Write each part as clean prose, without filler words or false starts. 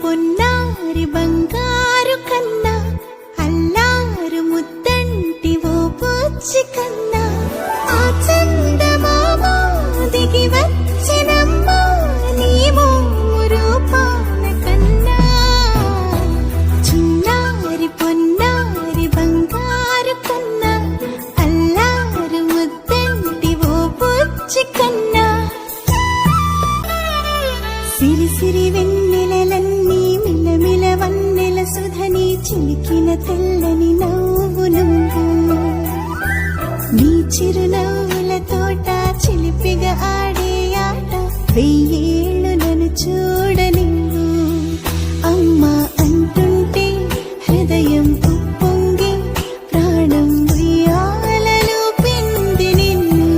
పొన్నారి బంగారు కన్నా అల్లారు ముద్దంటి ఓ బుజ్జి కన్నా ఆ చందమామ దిగి వచ్చినమ్మా నీ రూపాల కన్నా చిన్నారి పొన్నారి బంగారు కన్నా అల్లారు ముద్దంటి ఓ బుజ్జి కన్నా సిరి సిరి వెన్నెలలన్నీ మిలమిల వన్నెల సుధని చిలికిన తెల్లని నవ్వు నువ్వు నీ చిరునవ్వుల తోట చిలిపిగా ఆడే ఆట వెయ్యేళ్ళు నన్ను చూడనివ్వు అమ్మా అంటుంటే హృదయం ఉప్పొంగి ప్రాణం ఉయ్యాలలో పిండి నిన్ను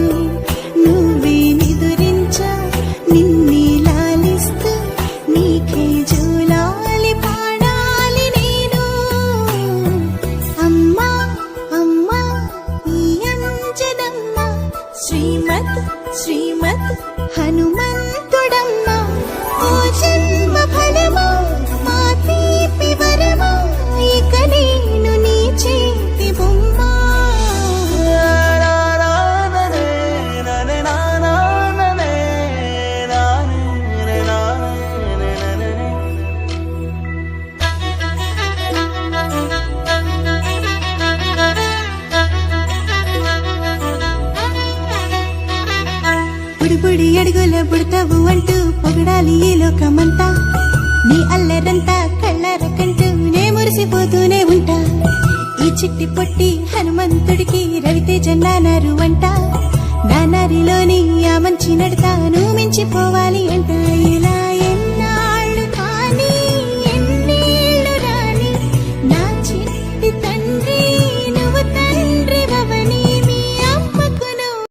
నువ్వే నిదురించా నిన్నే లాలిస్తూ నీకే జూలాలి పాడాలి నేను అమ్మా అమ్మా ఈ అంజనమ్మ శ్రీమత్ శ్రీమత్ హనుమంతుడమ్మ ఓ జన్మ ఫలమా మా తీపి వరమా ఇక నేను నీ చేతి బొమ్మ బుడిబుడి అడుగుల బుడతావు అంటూ పొగడాలి ఈ లోకమంతా నీ అల్లరంతా కళ్ళరకంటూ నే మురిసిపోతూనే ఉంటా ఈ చిట్టి పొట్టి హనుమంతుడికి రవితేజ నానారు అంట నానారిలోని ఆ మంచి